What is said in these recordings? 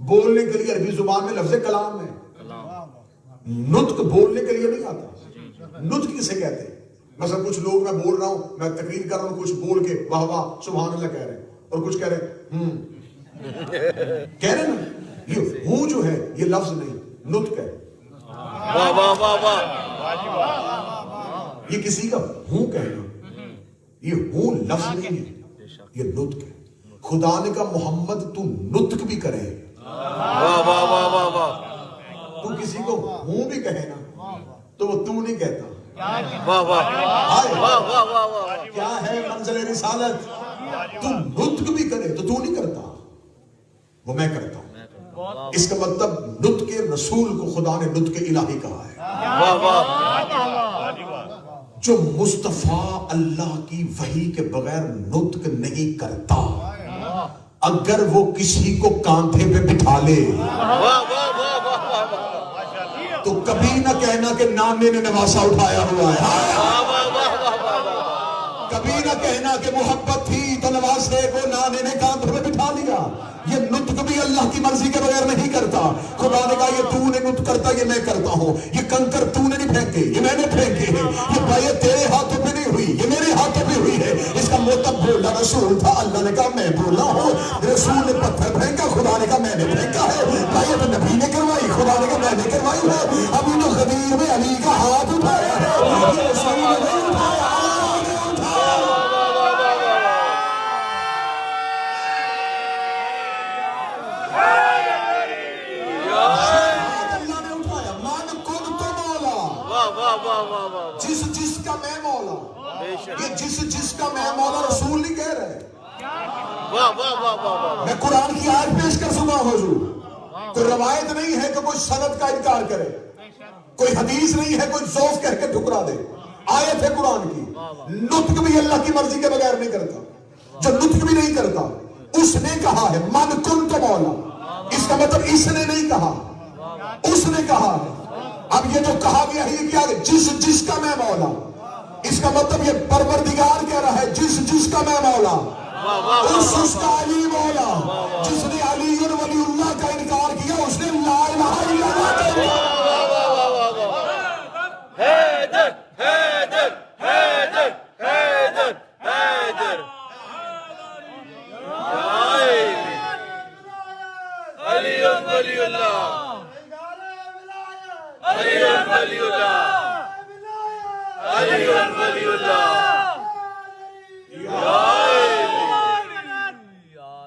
بولنے کے لیے عربی زبان میں لفظ کلام ہے، نطق بولنے کے لیے نہیں آتا۔ نطق کسے کہتے ہیں؟ مثلا کچھ لوگ، میں بول رہا ہوں، میں تقریر کر رہا ہوں، کچھ بول کے واہ واہ سبحان اللہ کہہ رہے ہیں، اور کچھ کہہ رہے ہیں کہہ رہے ہیں نا، یہ ہوں جو ہے یہ لفظ نہیں، نطق ہے۔ واہ واہ واہ واہ، یہ کسی کا ہوں کہنا، یہ ہوں لفظ نہیں ہے، یہ نطق ہے۔ خدا نے کہا محمد تو نطق بھی کرے، واہ واہ واہ واہ واہ، تو کسی کو ہوں بھی کہے نا تو وہ تو نہیں کہتا۔ واہ واہ واہ واہ واہ واہ، کیا ہے منزل رسالت؟ تو نطق بھی کرے تو تو نہیں کرتا، وہ میں کرتا ہوں۔ اس کا مطلب نطق رسول کو خدا نے نطق الہی کہا ہے۔ واہ واہ، جو مصطفیٰ اللہ کی وحی کے بغیر نطق نہیں کرتا، اگر وہ کسی کو کاندھے پہ بٹھا لے تو کبھی نہ کہنا کہ نانے نے نواسا اٹھایا ہوا ہے، کبھی نہ کہنا کہ محبت تھی تو نواسے کو نانے نے کاندھے پہ بٹھا لیا۔ یہ نطق بھی اللہ کی مرضی کے بغیر نہیں کرتا۔ خدا نے کہا یہ تو نے نطق کرتا، یہ میں کرتا ہوں۔ یہ کنکر تو نے نہیں پھینکے، یہ میں نے پھینکے ہیں۔ یہ بیعت تیرے ہاتھوں پہ نہیں ہوئی، یہ میرے ہاتھوں پہ ہوئی ہے۔ اس کا مطلب بولا رسول تھا، اللہ نے کہا میں بولا ہوں۔ رسول نے پتھر پھینکا، خدا نے کہا میں نے پھینکا ہے۔ بیعت نبی نے کروائی، خدا نے کہا میں نے کروائی ہے۔ ابھی تو غدیر میں علی کا ہاتھ اٹھایا ہے، یہ رسول نے نہیں اٹھایا۔ جس کا میں مولا، یہ جس کا میں مولا رسول نہیں کہہ رہے۔ میں قرآن کی آیت پیش کر سنا حضور، کوئی روایت نہیں ہے کہ کوئی سند کا انکار کرے، کوئی حدیث نہیں ہے کوئی ذوق کہہ کے ٹھکرا دے، آیت ہے قرآن کی۔ نطق بھی اللہ کی مرضی کے بغیر نہیں کرتا۔ جو نطق بھی نہیں کرتا اس نے کہا ہے من کنت مولا، اس کا مطلب اس نے نہیں کہا، اس نے کہا ہے۔ اب یہ جو کہا گیا ہے یہ کیا ہے؟ جس کا میں مولا، اس کا مطلب یہ پروردگار کہہ رہا ہے جس کا میں مولا، اس کا علی مولا۔ جس نے علی ولی اللہ کا انکار کیا اس نے لا الہ الا اللہ کا انکار۔ حیدر حیدر حیدر حیدر حیدر، علی ولی اللہ، علی ولی اللہ، علی ولی اللہ۔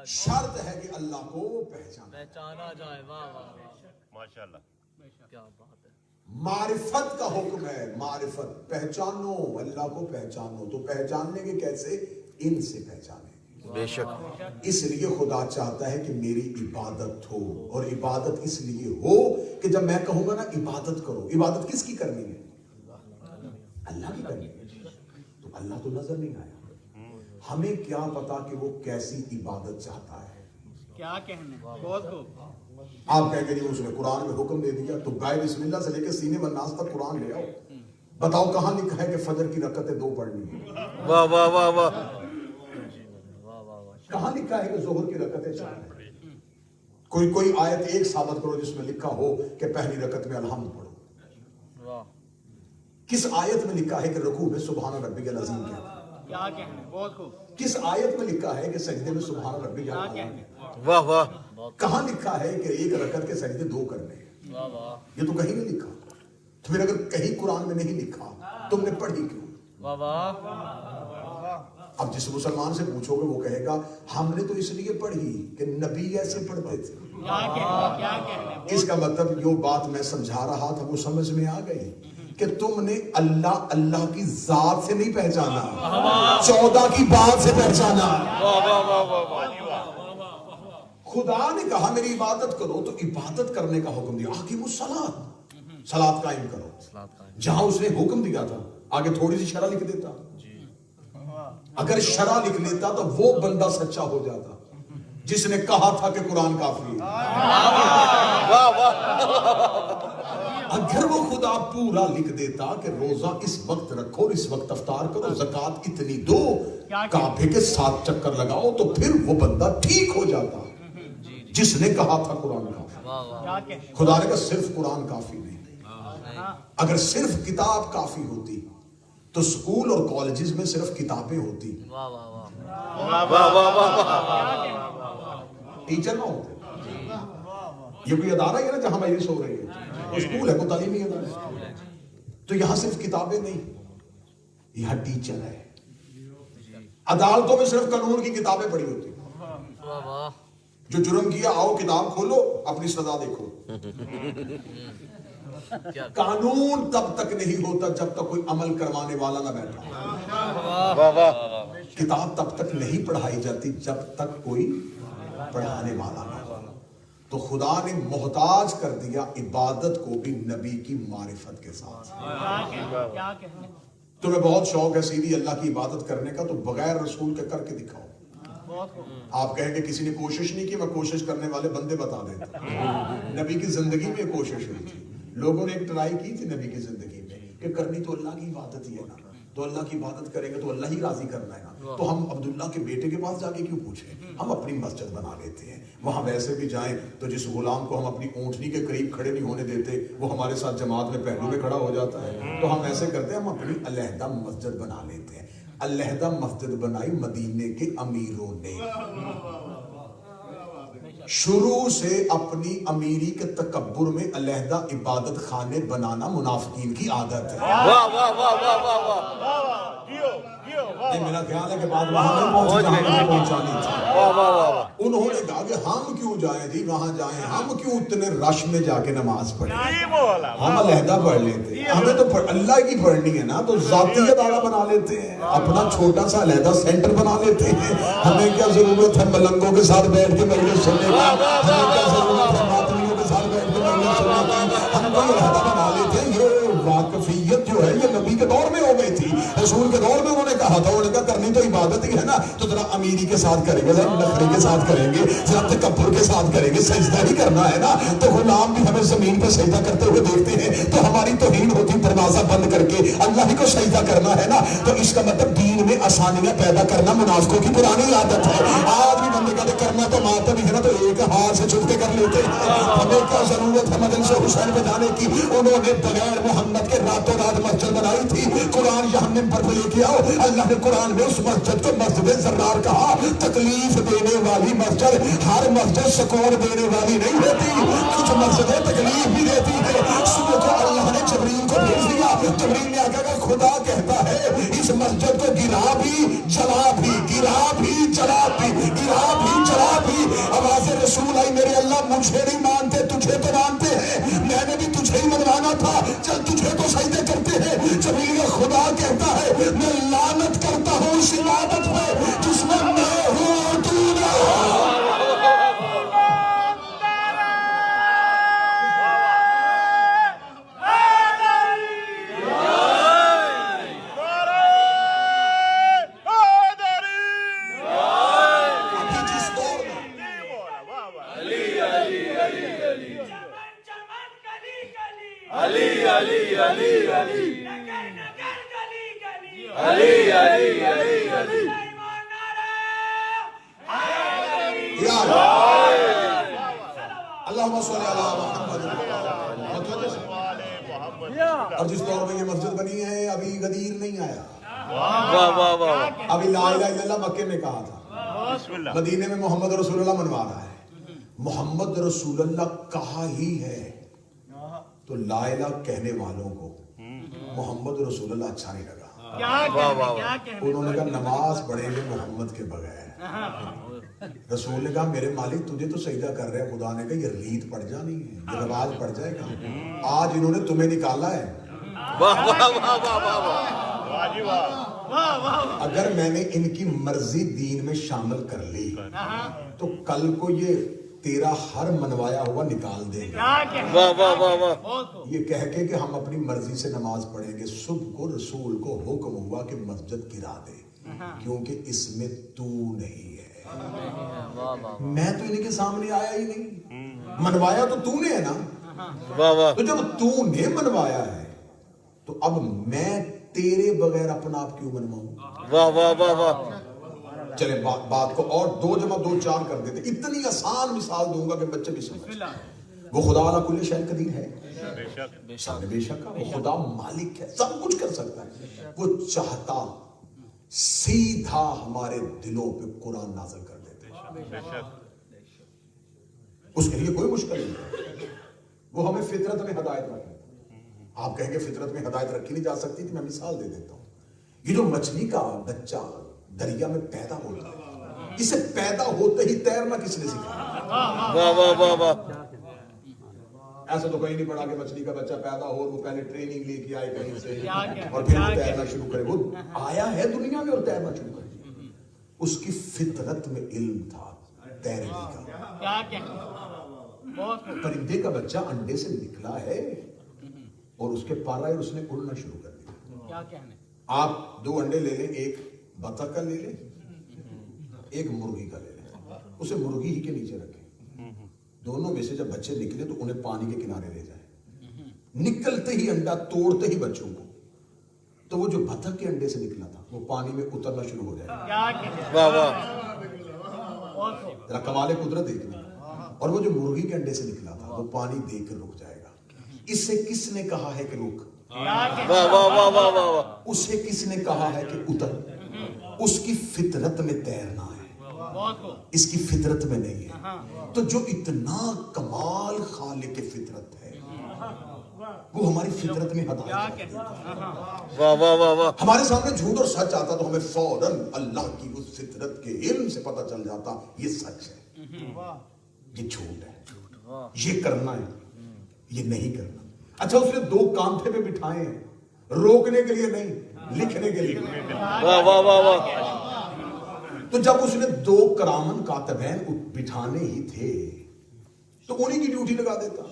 شرط ہے کہ اللہ کو پہچانا جائے۔ واہ واہ ماشاءاللہ، کیا بات ہے۔ معرفت کا حکم ہے، معرفت پہچانو، اللہ کو پہچانو۔ تو پہچاننے کے کیسے؟ ان سے پہچانے۔ بے شک، اس لیے خدا چاہتا ہے کہ میری عبادت ہو، اور عبادت اس لیے ہو کہ جب میں کہوں گا نا عبادت کرو، عبادت کس کی کرنی ہے؟ اللہ کی کرنی ہے۔ تو اللہ تو نظر نہیں آیا، ہمیں کیا پتا کہ وہ کیسی عبادت چاہتا ہے؟ کیا کہنے، بہت خوب۔ آپ کہیں گے اس نے قرآن میں حکم دے دیا تو گائے بسم اللہ سے لے کے سینے والناس تک قرآن لے آؤ، بتاؤ کہاں لکھا ہے کہ فجر کی رکعتیں 2 پڑھنی ہیں؟ واہ واہ واہ واہ، کہاں لکھا ہے کہ ظہر کی رکعتیں 4 ہیں؟ کوئی آیت ایک ثابت کرو جس میں لکھا ہو کہ پہلی رکعت میں الحمد پڑھو۔ کس آیت میں لکھا ہے کہ رکوع میں سبحان ربی العظیم کہنا؟ کیا کہنے، بہت خوب۔ کس آیت میں لکھا ہے کہ سجدے میں سبحان ربی العظیم؟ واہ واہ، کہاں لکھا ہے کہ ایک رکعت کے سجدے 2 کرنے ہیں؟ یہ تو کہیں نہیں لکھا۔ تو پھر اگر کہیں قرآن میں نہیں لکھا تم نے پڑھی کیوں؟ واہ واہ، اب جس مسلمان سے پوچھو گے وہ کہے گا ہم نے تو اس لیے پڑھی کہ نبی ایسے پڑھتے تھے۔ کیا کہنے، کیا کہنے۔ اس کا مطلب جو بات میں سمجھا رہا تھا وہ سمجھ میں آ گئی کہ تم نے اللہ کی ذات سے نہیں پہچانا، 14 کی بات سے پہچانا۔ خدا نے کہا میری عبادت کرو تو عبادت کرنے کا حکم دیا، اقیموا الصلاۃ، صلاۃ قائم کرو۔ جہاں اس نے حکم دیا تھا آگے تھوڑی سی شرح لکھ دیتا، اگر شرح لکھ لیتا تو وہ بندہ سچا ہو جاتا جس نے کہا تھا کہ قرآن کافی ہے۔ اگر وہ خدا پورا لکھ دیتا کہ روزہ اس وقت رکھو، اس وقت افطار کرو، زکوٰۃ اتنی دو، کعبے کے 7 چکر لگاؤ، تو پھر وہ بندہ ٹھیک ہو جاتا۔ جس نے کہا تھا قرآن کافی، کیا کہنے خدا نے کہا صرف قرآن کافی نہیں، ہاں اگر صرف کتاب کافی ہوتی تو سکول اور کالجز میں صرف کتابیں ہوتی، واہ واہ واہ واہ واہ واہ واہ ٹیچر نہ ہوتے۔ یہ کوئی ادارہ ہے نا جہاں مجلس ہو رہی ہے، وہ اسکول ہے، کوئی تعلیمی ادارہ ہے۔ تو یہاں صرف کتابیں نہیں، یہاں ٹیچر ہے۔ عدالتوں میں صرف قانون کی کتابیں پڑھی ہوتی، واہ واہ جو جرم کیا آؤ کتاب کھولو اپنی سزا دیکھو۔ قانون تب تک نہیں ہوتا جب تک کوئی عمل کروانے والا نہ بیٹھا، واہ واہ کتاب تب تک نہیں پڑھائی جاتی جب تک کوئی پڑھانے والا نہ ہو۔ تو خدا نے محتاج کر دیا عبادت کو بھی نبی کی معرفت کے ساتھ۔ کیا کہنے تمہیں بہت شوق ہے سیدھی اللہ کی عبادت کرنے کا، تو بغیر رسول کے کر کے دکھاؤ۔ بہت خوب آپ کہیں کہ کسی نے کوشش نہیں کی، میں کوشش کرنے والے بندے بتا دیتا ہوں۔ نبی کی زندگی میں کوشش ہوئی تھی، لوگوں نے ایک ٹرائی کی تھی نبی کی زندگی میں کہ کرنی تو اللہ کی عبادت ہی ہے نا، تو اللہ کی عبادت کریں گے تو اللہ ہی راضی کرنا ہے نا، تو ہم عبداللہ کے بیٹے کے پاس جا کے کیوں پوچھیں، ہم اپنی مسجد بنا لیتے ہیں، وہاں ویسے بھی جائیں تو جس غلام کو ہم اپنی اونٹنی کے قریب کھڑے نہیں ہونے دیتے وہ ہمارے ساتھ جماعت میں پہلو میں کھڑا ہو جاتا ہے، تو ہم ایسے کرتے ہیں، ہم اپنی علیحدہ مسجد بنا لیتے ہیں۔ علیحدہ مسجد بنائی مدینے کے امیروں نے، شروع سے اپنی امیری کے تکبر میں علیحدہ عبادت خانے بنانا منافقین کی عادت ہے۔ واہ واہ واہ واہ واہ یہ میرا خیال ہے کہ بات وہاں نہیں پہنچی جہاں ہمیں پہنچانی تھی۔ واہ واہ واہ انہوں نے کہا کہ ہم کیوں جائیں جی وہاں جائیں، ہم کیوں اتنے رش میں جا کے نماز پڑھیں، ہم علیحدہ پڑھ لیتے ہیں، ہمیں تو اللہ کی پڑھنی ہے نا، تو ذاتی ادارہ بنا لیتے ہیں، اپنا چھوٹا سا علیحدہ سینٹر بنا لیتے ہیں۔ ہمیں کیا ضرورت ہے ملنگوں کے ساتھ بیٹھ کے مجلس سننے کی، ہمیں کیا ضرورت ہے ماتمیوں کے ساتھ بیٹھ کے مجلس سننے کی، ہم کوئی علیحدہ بنا لیتے ہیں۔ یہ واقفیت جو ہے یہ نبی کے دور میں ہو گئی تھی، رسول کے دور میں انہوں نے کہا تھا، انہوں نے کہا کرنی تو عبادت ہی ہے نا، تو ذرا امیری کے ساتھ کریں گے، ذرا نخرے کے ساتھ کریں گے، ذرا تکبر کے ساتھ کریں گے، سجدہ ہی کرنا ہے نا، تو غلام بھی ہمیں زمین پہ سجدہ کرتے ہوئے دیکھتے ہیں تو ہماری توہین ہوتی، دروازہ بند کر کے اللہ ہی کو سجدہ کرنا ہے نا، تو اس کا مطلب دین میں آسانیاں پیدا کرنا منافقوں کی پرانی عادت ہے۔ آج بھی بندے کہتے کرنا تو ماتم ہی ہے نا، تو ایک ہاتھ سے چھپ کے کر لیتے ہیں، ہمیں کیا ضرورت ہے مجلس حسین میں جانے کی۔ انہوں نے بغیر محمد کے راتوں رات مسجد بنائی تھی، قرآن یہاں ممبر پہ لے کے آؤ، اللہ نے قرآن میں اس مسجد کو مسجد زرار کہا۔ تکلیف دینے والی مسجد ہر مسجد سکون دینے والی نہیں ہوتی، کچھ مسجدیں تکلیف بھی دیتی ہے۔ صبح کو اللہ نے جبریل کو بھیج دیا، جبریل نے آگے کہ خدا کہتا ہے اس مسجد کو گرا بھی جلا بھی، گرا بھی جلا بھی، گرا بھی جلا بھی۔ آواز رسول آئی، میرے اللہ مجھے نہیں مانتے تجھے تو مانتے ہیں، میں نے بھی تجھے ہی منوانا تھا، چل تجھے تو سجدے کرتے ہیں۔ جبریل کا خدا کہتا ہے میں لعنت کرتا ہوں اس عبادت پہ جس میں میں ہوں اور تو نہ ہو۔ اللہم صلی علی محمد۔ اور جس دور میں یہ مسجد بنی ہے ابھی غدیر نہیں آیا، واہ واہ واہ ابھی لا الہ الا اللہ مکے میں کہا تھا، مدینے میں محمد رسول اللہ منوا رہا ہے۔ محمد رسول اللہ کہا ہی ہے تو لا الہ کہنے والوں کو محمد رسول اللہ اچھا نہیں لگا، کیا کہنے انہوں نے کہا نماز پڑھیں گے محمد کے بغیر۔ رسول نے کہا میرے مالک تجھے تو سجدہ کر رہے ہیں، خدا نے کہا یہ ریت پڑ جانی ہے، یہ رواج پڑ جائے گا، آج انہوں نے تمہیں نکالا ہے۔ واہ واہ واہ واہ واہ اگر میں نے ان کی مرضی دین میں شامل کر لی تو کل کو یہ تیرا ہر منوایا ہوا نکال دیں گے۔ واہ واہ واہ واہ یہ کہہ کے کہ ہم اپنی مرضی سے نماز پڑھیں گے، صبح کو رسول کو حکم ہوا کہ مسجد گرا دے کیونکہ اس میں تو نہیں ہے۔ میں تو ان کے سامنے آیا ہی نہیں، منوایا تو تو نے ہے نا، واہ واہ تو جب تو نے منوایا ہے تو اب میں تیرے بغیر اپنا آپ کیوں منواؤں؟ واہ واہ واہ واہ چلیں بات کو اور 2 × 2 4 کر دیتے. اتنی آسان مثال دوں گا کہ بچے بھی سمجھ. وہ خدا علی کل شیء قدیر ہے. بے شک وہ خدا مالک ہے, سب کچھ کر سکتا ہے. وہ چاہتا سیدھا ہمارے دلوں پہ قرآن نازل کر دیتے. اس کے لیے کوئی مشکل نہیں. وہ ہمیں فطرت میں ہدایت رکھتا. آپ کہیں گے فطرت میں ہدایت رکھی نہیں جا سکتی, تو میں مثال دے دیتا ہوں. یہ جو مچھلی کا بچہ دریا میں پیدا ہوتا ہے, اسے پیدا ہوتے ہی تیرنا کس نے سکھایا؟ واہ واہ واہ واہ. ایسا تو کہیں نہیں پڑا کہ مچھلی کا بچہ پیدا ہو, وہ پہلے ٹریننگ لے کے آئے کہیں سے اور پھر وہ تیرنا شروع کرے. وہ آیا ہے دنیا میں اور تیرنا شروع کرے. اس کی فطرت میں علم تھا تیرنے کا. پرندے کا بچہ انڈے سے نکلا ہے اور اس کے پارا ہے, اس نے اڑنا شروع کر دیا. آپ 2 انڈے لے لیں, ایک بطخ کا لے لیں, ایک مرغی کا لے لیں, اسے مرغی ہی کے نیچے رکھیں. دونوں میں سے جب بچے نکلے تو انہیں پانی کے کنارے لے جائیں. نکلتے ہی انڈا توڑتے ہی بچوں کو, تو وہ جو بطخ کے انڈے سے نکلا تھا وہ پانی میں اترنا شروع ہو جائے. واہ واہ. ذرا کمال قدرت دیکھنا. اور وہ جو مرغی کے انڈے سے نکلا تھا وہ پانی دیکھ کر رک جائے گا. اس سے کس نے کہا ہے کہ رک؟ واہ واہ واہ واہ واہ. اسے کس نے کہا ہے کہ اتر؟ اس کی فطرت میں تیرنا ہے, اس کی فطرت میں نہیں ہے. تو جو اتنا کمال خالق فطرت ہے وہ ہماری فطرت میں ہدایت. واہ واہ واہ واہ. ہمارے سامنے جھوٹ اور سچ آتا تو ہمیں فوراً اللہ کی اس فطرت کے علم سے پتہ چل جاتا یہ سچ ہے, یہ جھوٹ ہے, یہ کرنا ہے, یہ نہیں کرنا. اچھا اس نے 2 کانٹے پہ بٹھائے ہیں, روکنے کے لیے نہیں, لکھنے کے لیے. واہ واہ واہ واہ. تو جب اس نے 2 کرامن کاتبین بٹھانے ہی تھے تو انہیں کی ڈیوٹی لگا دیتا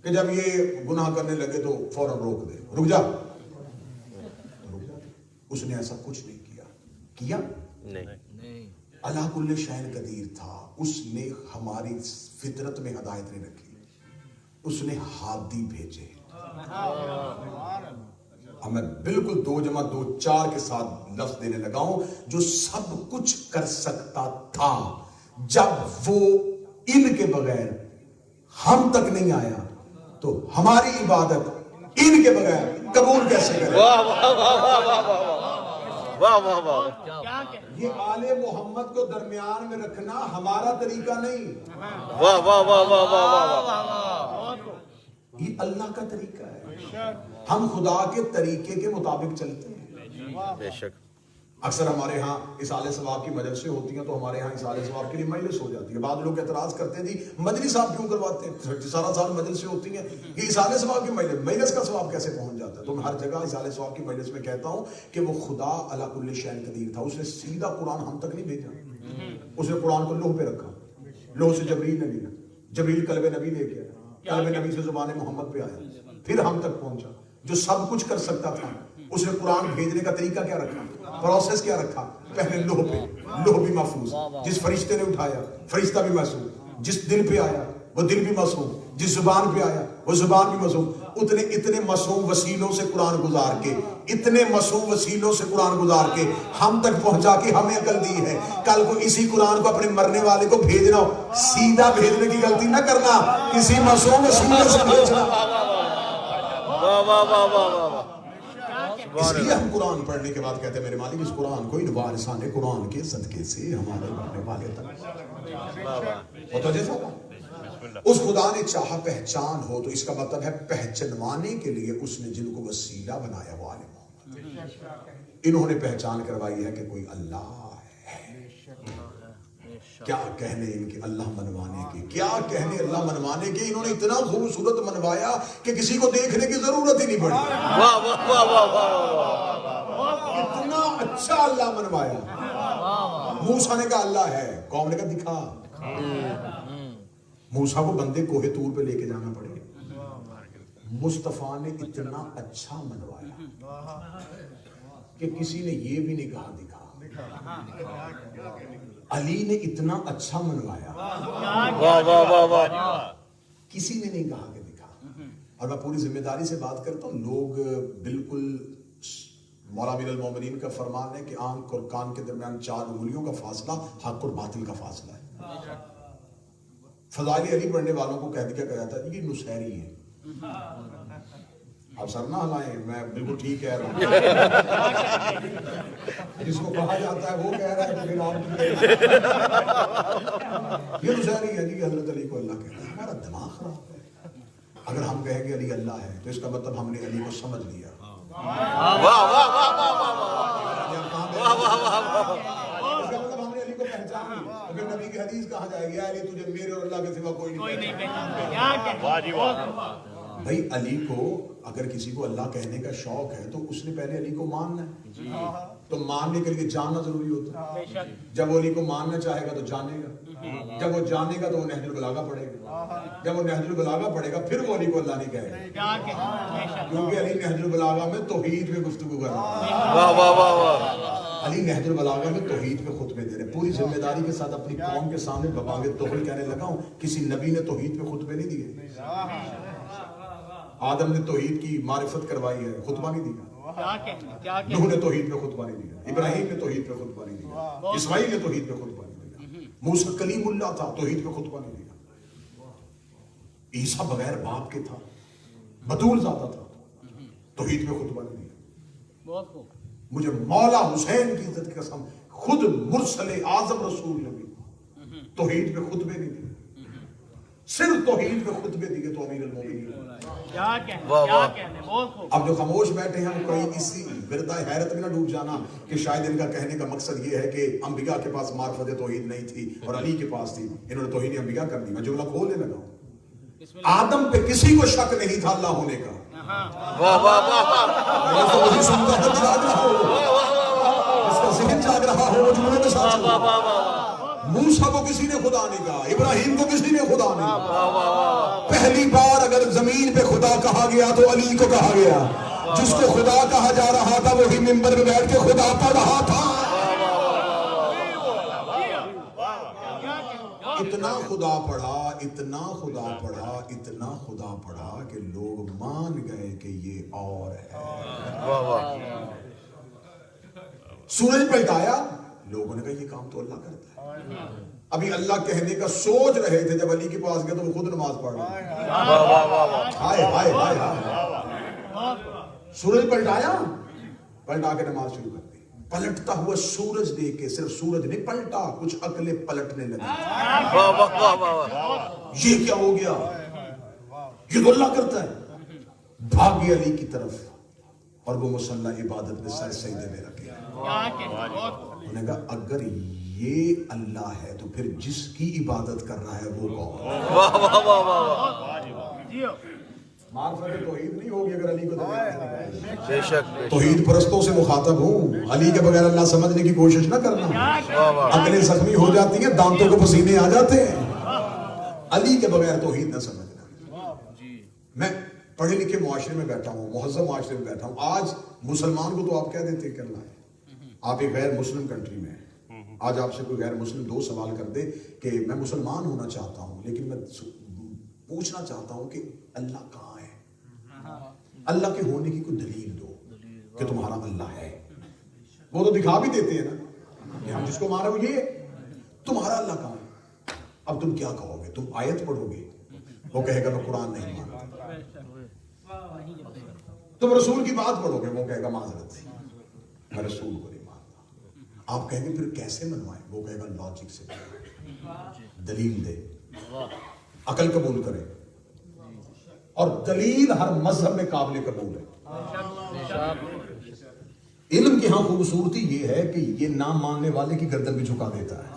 کہ جب یہ گناہ کرنے لگے تو فوراً روک دے, رک جا. اس نے ایسا کچھ نہیں کیا. نہیں. اللہ کل شیء قدیر تھا. اس نے ہماری فطرت میں ہدایت نہیں رکھی, اس نے ہادی بھیجے. اب میں بالکل 2 × 2 4 کے ساتھ لفظ دینے لگا ہوں. جو سب کچھ کر سکتا تھا, جب وہ ان کے بغیر ہم تک نہیں آیا تو ہماری عبادت ان کے بغیر قبول کیسے کرے؟ واہ واہ واہ واہ واہ واہ واہ. یہ آل محمد کو درمیان میں رکھنا ہمارا طریقہ نہیں, واہ واہ واہ واہ واہ. یہ اللہ کا طریقہ ہے. ہم خدا کے طریقے کے مطابق چلتے ہیں. بے شک. اکثر ہمارے ہاں اصالہ ثواب کی مجلسیں ہوتی ہیں تو ہمارے ہاں اصالہ ثواب کے لیے مجلس ہو جاتی ہے. بعض لوگ اعتراض کرتے ہیں جی مجلس آپ کیوں کرواتے ہیں, سارا سال مجلسیں ہوتی ہیں, یہ اصالہ ثواب کی مجلس کا ثواب کیسے پہنچ جاتا ہے؟ تو میں ہر جگہ اصالہ ثواب کی مجلس میں کہتا ہوں کہ وہ خدا علی کل شیء قدیر تھا. اس نے سیدھا قرآن ہم تک نہیں بھیجا, اس نے قرآن کو لوح پہ رکھا. لوح سے جبریل نے لیا, جبریل قلب نبی لے کے آیا, قلب نبی سے زبان محمد پہ آیا, پھر ہم تک پہنچا. جو سب کچھ کر سکتا تھا اس نے قرآن بھیجنے کا طریقہ کیا رکھا, پروسیس کیا رکھا؟ پہلے لوح پہ, لوح بھی محفوظ, جس فرشتے نے اٹھایا فرشتہ بھی محفوظ, جس دل پہ آیا وہ دل بھی معصوم, جس زبان پہ آیا وہ زبان بھی معصوم. اتنے معصوم وسیلوں سے قرآن گزار کے, اتنے معصوم وسیلوں سے قرآن گزار کے ہم تک پہنچا کے ہمیں عقل دی ہے. کل کو اسی قرآن کو اپنے مرنے والے کو بھیجنا ہو, سیدھا بھیجنے کی غلطی نہ کرنا, کسی معصوم وسیلے سے بھیجنا. واہ واہ واہ واہ واہ. اس لیے ہم قرآن پڑھنے کے بعد کہتے ہیں میرے مالک اس قرآن کو ان وارثان قرآن کے صدقے سے ہمارے مرنے والے تک. اور تو جیسا اس خدا نے چاہا پہچان ہو, تو اس کا مطلب ہے پہچنوانے کے لیے اس نے جن کو وسیلہ بنایا وہ آل محمد, انہوں نے پہچان کروائی ہے کہ کوئی اللہ ہے. کیا کہنے ان کے اللہ منوانے کے, کیا کہنے اللہ منوانے کے. انہوں نے اتنا خوبصورت منوایا کہ کسی کو دیکھنے کی ضرورت ہی نہیں پڑی. واہ واہ واہ واہ واہ. اتنا اچھا اللہ منوایا. موسیٰ نے کہا اللہ ہے, قوم نے کہا دکھا. موسیٰ کو بندے کوہ طور پہ لے کے جانا پڑے. مصطفیٰ نے اتنا اچھا منوایا کہ کسی نے یہ بھی نہیں کہا دکھا. علی نے اتنا اچھا منوایا, واہ واہ واہ واہ. کسی نے نہیں کہا کہ دکھا. اور میں پوری ذمہ داری سے بات کرتا ہوں, لوگ بالکل مولا امیر المومنین کا فرمان ہے کہ آنکھ اور کان کے درمیان 4 انگلیوں کا فاصلہ حق اور باطل کا فاصلہ ہے. فضائل علی پڑھنے والوں کو کہہ دیا گیا تھا یہ نصیری ہیں. آپ سر نہ ہلائیں، میں بالکل ٹھیک کہہ رہا ہوں. جس کو کہا جاتا ہے وہ کہہ رہا ہے کہ پھر آپ یہ نصیری ہے جی حضرت علی کو اللہ کہتا ہے. ہمارا دماغ خراب ہے. اگر ہم کہیں گے علی اللہ ہے تو اس کا مطلب ہم نے علی کو سمجھ لیا. واہ واہ واہ واہ واہ. اس کا مطلب ہم نے علی کو پہچان لیا. تو پھر نبی کی حدیث کہا جائے گی علی تجھے میرے اور اللہ کے سوا کوئی نہیں پہچانتا. کیا کہنا بھائی علی کو اگر کسی کو اللہ کہنے کا شوق ہے تو اس نے پہلے علی کو ماننا ہے. تو ماننے کے لیے جاننا ضروری ہوتا ہے. جب وہ علی کو ماننا چاہے گا تو جانے گا. جب وہ جانے گا تو وہ نہج البلاغہ پڑھے گا. جب وہ نہج البلاغہ پڑھے گا پھر وہ علی کو اللہ نہیں کہے گا. کیونکہ علی نہج البلاغہ میں توحید میں گفتگو کر رہا ہے. واہ واہ واہ واہ. علی نہج البلاغہ میں توحید پہ خطبے دے رہے. پوری ذمہ داری کے ساتھ اپنی قوم کے سامنے ببانگ توحید کہنے لگا ہوں. کسی نبی نے توحید پہ خطبے نہیں دیے. آدم نے توحید کی معرفت کروائی ہے، خطبہ نہیں دیا. نوح نے توحید پہ خطبہ نہیں دیا. ابراہیم نے توحید پہ خطبہ نہیں دیا. اسماعیل نے توحید پہ خطبہ نہیں دیا. موسیٰ کلیم اللہ تھا، توحید پہ خطبہ نہیں دیا. عیسیٰ بغیر باپ کے تھا، بطول زادہ تھا، توحید پہ خطبہ نہیں دیا. مجھے مولا حسین کی عزت کی قسم خود مرسل اعظم رسول نے بھی توحید پہ خطبے نہیں دیے. صرف توحید پہ خطبے دیے تو امیر المومنین. اب جو خاموش بیٹھے ہیں وہ کہیں اسی وردہ حیرت میں نہ ڈوب جانا کہ شاید ان کا کہنے کا مقصد یہ ہے کہ انبیاء کے پاس معرفت توحید نہیں تھی اور علی کے پاس تھی، انہوں نے توحید انبیاء کر دی. میں جملہ کھولنے لگا ہوں. آدم پہ کسی کو شک نہیں تھا اللہ ہونے کا. واہ واہ واہ. وہی سنتا ہے جاگ رہا ہو، اس کا ذہن جاگ رہا ہو. وہ جملے میں ساتھ چلو. موسیٰ کو کسی نے خدا نہیں کہا، ابراہیم کو کسی نے خدا نہیں کہا. پہلی بار اگر زمین پہ خدا کہا گیا تو علی کو کہا گیا. جس کو خدا کہا جا رہا تھا وہی منبر میں بیٹھ کے خدا پڑھ رہا تھا. اتنا خدا پڑھا، اتنا خدا پڑھا، اتنا خدا پڑھا کہ لوگ مان گئے کہ یہ اور ہے. واہ واہ. سورج پلٹایا، لوگوں نے کہا یہ کام تو اللہ کرتا ہے. ابھی اللہ کہنے کا سوچ رہے تھے، جب علی کے پاس گئے تو وہ خود نماز پڑھ رہے. ہائے ہائے ہائے ہائے. سورج پلٹایا، پلٹا کے نماز شروع کر دی. پلٹتا ہوا سورج دیکھ کے صرف سورج نہیں پلٹا، کچھ عقلیں پلٹنے لگی. واہ واہ واہ. یہ کیا ہو گیا؟ یہ تو اللہ کرتا ہے. بھاگی علی کی طرف اور وہ مسلح عبادت میں سر سجدے میں رکھے. انہوں نے کہا اگر یہ اللہ ہے تو پھر جس کی عبادت کر رہا ہے وہ کون؟ واہ واہ واہ واہ. معرفت توحید نہیں ہوگی اگر علی کو بے شک. توحید پرستوں سے مخاطب ہوں. علی کے بغیر اللہ سمجھنے کی کوشش نہ کرنا. عقلیں زخمی ہو جاتی ہیں، دانتوں کو پسینے آ جاتے ہیں. علی کے بغیر توحید نہ سمجھنا. میں پڑھے لکھے معاشرے میں بیٹھا ہوں، مہذب معاشرے میں بیٹھا ہوں. آج مسلمان کو تو آپ کہہ دیتے کہ اللہ ہے. آپ ایک غیر مسلم کنٹری میں ہیں. آج آپ سے کوئی غیر مسلم دو سوال کر دے کہ میں مسلمان ہونا چاہتا ہوں لیکن میں پوچھنا چاہتا ہوں کہ اللہ کہاں ہے؟ اللہ کے ہونے کی کوئی دلیل دو کہ تمہارا اللہ ہے. وہ تو دکھا بھی دیتے ہیں نا کہ ہم جس کو مانا وہ یہ تمہارا اللہ کہاں ہے. اب تم کیا کہو گے؟ تم آیت پڑھو گے، وہ کہے گا میں قرآن نہیں مانتا. تم رسول کی بات پڑھو گے، وہ کہے گا معذرت سے میں رسول کو نہیں مانتا. آپ کہیں گے پھر کیسے منوائیں؟ وہ کہے گا لاجک سے دلیل دے. عقل قبول کرے، اور دلیل ہر مذہب میں قابل قبول ہے. علم کی ہاں خوبصورتی یہ ہے کہ یہ نہ ماننے والے کی گردن بھی جھکا دیتا ہے.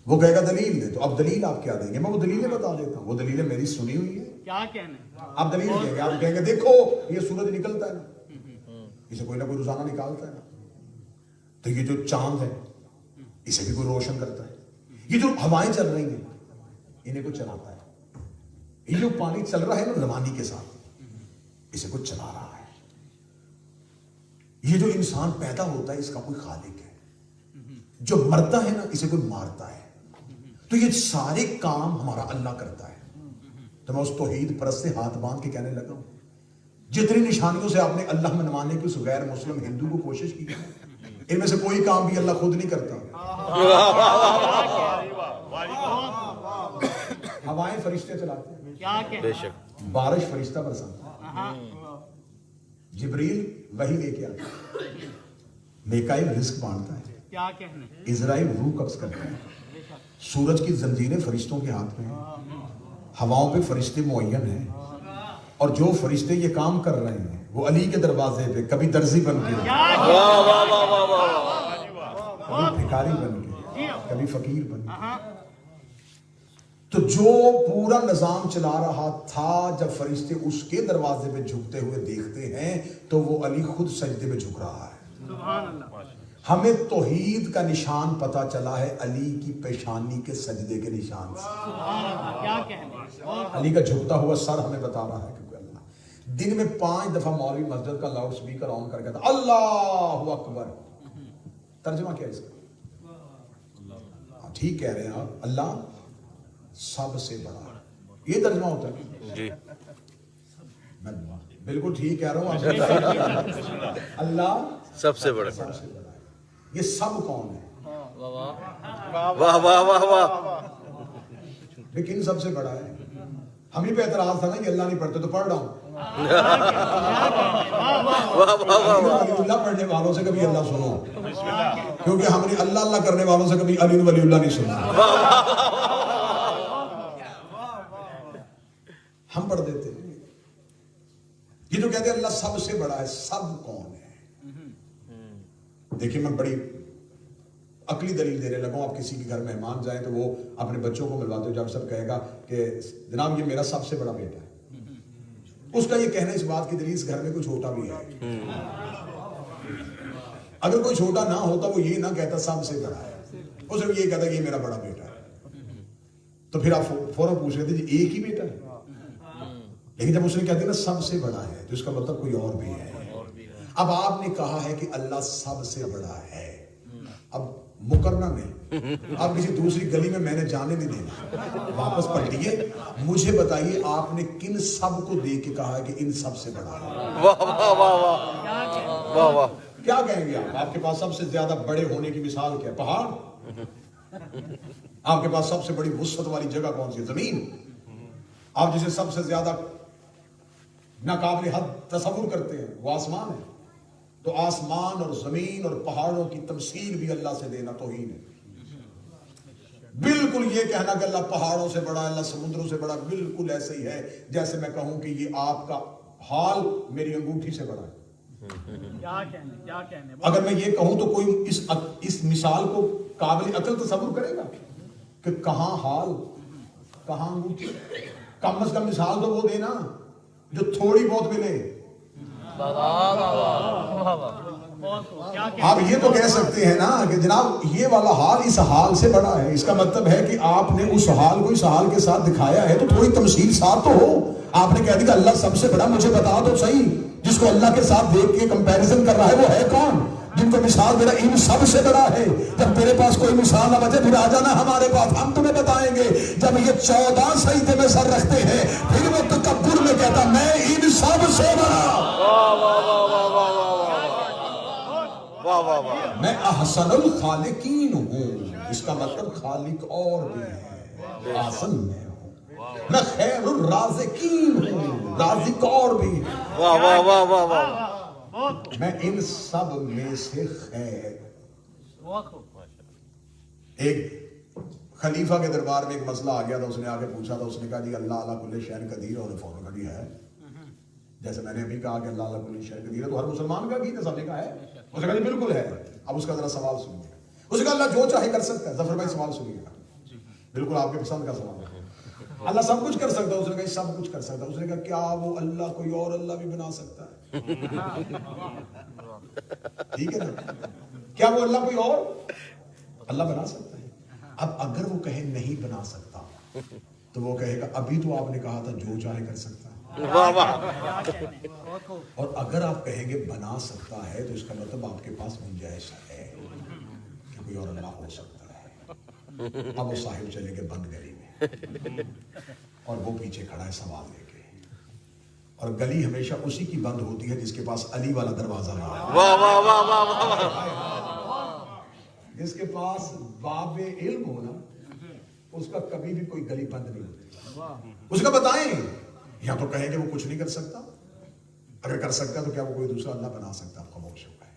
وہ کہے گا دلیل دے. تو اب دلیل آپ کیا دیں گے؟ میں وہ دلیلیں بتا دیتا ہوں. وہ دلیلیں میری سنی ہوئی ہے. کیا کہنا؟ آپ دلیل دیں گے، آپ کہیں گے دیکھو یہ سورج نکلتا ہے نا، اسے کوئی نہ کوئی روزانہ نکالتا ہے نا. تو یہ جو چاند ہے اسے بھی کوئی روشن کرتا ہے. یہ جو ہوائیں چل رہی ہیں انہیں کوئی چلاتا ہے. یہ جو پانی چل رہا ہے نا روانی کے ساتھ اسے کوئی چلا رہا ہے. یہ جو انسان پیدا ہوتا ہے اس کا کوئی خالق ہے. جو مرتا ہے نا اسے کوئی مارتا ہے. تو یہ سارے کام ہمارا اللہ کرتا ہے. تو میں اس توحید پرست سے ہاتھ باندھ کے کہنے لگا ہوں جتنی نشانیوں سے آپ نے اللہ منوانے کی اس غیر مسلم ہندو کو کوشش کی ہے، ان میں سے کوئی کام بھی اللہ خود نہیں کرتا. ہوائیں فرشتے چلاتے ہیں، بے شک بارش فرشتہ برساتا ہے، جبریل وحی لے کے آتا ہے، میکائیل رزق بانٹتا ہے، اسرائیل روح قبض کرتا ہے، سورج کی زنجیریں فرشتوں کے ہاتھ میں ہیں، ہواؤں پہ فرشتے معین ہیں، اور جو فرشتے یہ کام کر رہے ہیں وہ علی کے دروازے پہ کبھی درزی بن کے، کبھی بھکاری بن کے، کبھی فقیر بن کے. تو جو پورا نظام چلا رہا تھا، جب فرشتے اس کے دروازے پہ جھکتے ہوئے دیکھتے ہیں تو وہ علی خود سجدے پہ جھک رہا ہے. ہمیں توحید کا نشان پتا چلا ہے علی کی پیشانی کے سجدے کے نشان سے. علی کا جھکتا ہوا سر ہمیں بتا رہا ہے کہ اللہ دن میں 5 دفعہ مولوی مسجد کا لاؤڈ سپیکر آن کر کہتا اللہ اکبر. ترجمہ کیا ہے اس کا؟ ٹھیک کہہ رہے ہیں آپ، اللہ سب سے بڑا، یہ ترجمہ ہوتا ہے جی. میں بالکل ٹھیک کہہ رہا ہوں. اللہ سب سے بڑا. سب سے بڑا ہے. یہ سب کون ہے؟ واہ واہ واہ واہ. لیکن سب سے بڑا ہے. ہم ہی پہ اعتراض تھا نا کہ اللہ نہیں پڑھتے تو پڑھ رہا ہوں. اللہ پڑھنے والوں سے کبھی اللہ سنو، کیونکہ ہم نے اللہ اللہ کرنے والوں سے کبھی علی ولی اللہ نہیں سنا. ہم پڑھ دیتے ہیں. یہ جو کہتے ہیں اللہ سب سے بڑا ہے، سب کون ہے؟ دیکھیں میں بڑی عقلی دلیل دینے لگا ہوں. آپ کسی کے گھر مہمان جائیں تو وہ اپنے بچوں کو ملواتے ہو، جب سب کہے گا کہ جناب یہ میرا سب سے بڑا بیٹا ہے، اس کا یہ کہنا اس بات کی دلیل اس گھر میں کوئی چھوٹا بھی ہے. اگر کوئی چھوٹا نہ ہوتا وہ یہ نہ کہتا سب سے بڑا ہے، وہ صرف یہ کہتا کہ یہ میرا بڑا بیٹا ہے. تو پھر آپ فوراً پوچھ رہے تھے جی ایک ہی بیٹا ہے؟ لیکن جب اس نے کہا نا سب سے بڑا ہے تو اس کا مطلب کوئی اور بھی ہے. اب آپ نے کہا ہے کہ اللہ سب سے بڑا ہے، اب مکرنا نہیں، اب کسی دوسری گلی میں نے جانے نہیں دینا. واپس پلٹیے، مجھے بتائیے آپ نے کن سب کو دیکھ کے کہا ہے کہ ان سب سے بڑا ہے؟ واہ واہ واہ واہ واہ. کیا کہیں گے آپ؟ آپ کے پاس سب سے زیادہ بڑے ہونے کی مثال کیا؟ پہاڑ. آپ کے پاس سب سے بڑی وسعت والی جگہ کون سی ہے؟ زمین. آپ جسے سب سے زیادہ ناقابل حد تصور کرتے ہیں وہ آسمان ہے. تو آسمان اور زمین اور پہاڑوں کی تمثیل بھی اللہ سے دینا توہین ہے. بالکل یہ کہنا کہ اللہ پہاڑوں سے بڑا، اللہ سمندروں سے بڑا، بالکل ایسے ہی ہے جیسے میں کہوں کہ یہ آپ کا حال میری انگوٹھی سے بڑا ہے. اگر میں یہ کہوں تو کوئی اس مثال کو قابل عقل تصور کرے گا کہ کہاں حال کہاں انگوٹھی؟ کم از کم مثال تو وہ دینا جو تھوڑی بہت ملے. آپ یہ تو کہہ سکتے ہیں نا کہ جناب یہ والا حال اس حال سے بڑا ہے. اس کا مطلب ہے کہ آپ نے اس حال کو اس حال کے ساتھ دکھایا ہے تو تھوڑی تمثیل ساتھ تو ہو. آپ نے کہہ دیا کہ اللہ سب سے بڑا، مجھے بتا تو صحیح جس کو اللہ کے ساتھ دیکھ کے کمپیریزن کر رہا ہے وہ ہے کون؟ جن کو مثال میرا ان سب سے بڑا ہے. جب تیرے پاس کوئی مثال نہ بچے پھر آ جانا ہمارے پاس، ہم تمہیں بتائیں گے. جب یہ 14 سجدے میں سر رکھتے ہیں پھر وہ تکبر میں کہتا میں ان سب سے بڑا، میں احسن الخالقین ہوں. اس کا مطلب خالق اور بھی ہے، احسن میں ہوں. میں خیر الرازقین ہوں، رازق اور بھی ہے. واہ واہ واہ واہ واہ. میں ان سب میں سے خیر. ایک خلیفہ کے دربار میں ایک مسئلہ آ گیا تھا، اس نے آ کے پوچھا تھا، اس نے کہا جی اللہ علی کل شیء قدیر، اور فوراً کہا جی ہے. جیسے میں نے ابھی کہا کہ اللہ علی کل شیء قدیر ہے تو ہر مسلمان کا عقیدہ سب نے کہا ہے. اس نے کہا جی بالکل ہے. اب اس کا ذرا سوال سنیے. اس نے کہا اللہ جو چاہے کر سکتا ہے. ظفر بھائی سوال سنیے گا، بالکل آپ کے پسند کا سوال ہے. اللہ سب کچھ کر سکتا ہے. اس نے کہا سب کچھ کر سکتا ہے. اس نے کہا کیا وہ اللہ کوئی اور اللہ بھی بنا سکتا ہے؟ ٹھیک ہے نا، کیا وہ اللہ کوئی اور اللہ بنا سکتا ہے؟ اب اگر وہ کہے نہیں بنا سکتا تو وہ کہے گا ابھی تو آپ نے کہا تھا جو چاہے کر سکتا ہے. واہ واہ. اور اگر آپ کہیں گے بنا سکتا ہے تو اس کا مطلب آپ کے پاس گنجائش ہے کہ کوئی اور اللہ ہو سکتا ہے. اب وہ صاحب چلے گئے بند گلی میں اور وہ پیچھے کھڑا ہے سوال لے کے، اور گلی ہمیشہ اسی کی بند ہوتی ہے جس کے پاس علی والا دروازہ رہا ہے. واہ واہ واہ واہ واہ. جس کے پاس باب علم ہونا اس کا کبھی بھی کوئی گلی بند نہیں ہوتی. اس کا بتائیں یا تو کہیں کہ وہ کچھ نہیں کر سکتا, اگر کر سکتا تو کیا وہ کوئی دوسرا اللہ بنا سکتا؟ خاموش ہو گئے.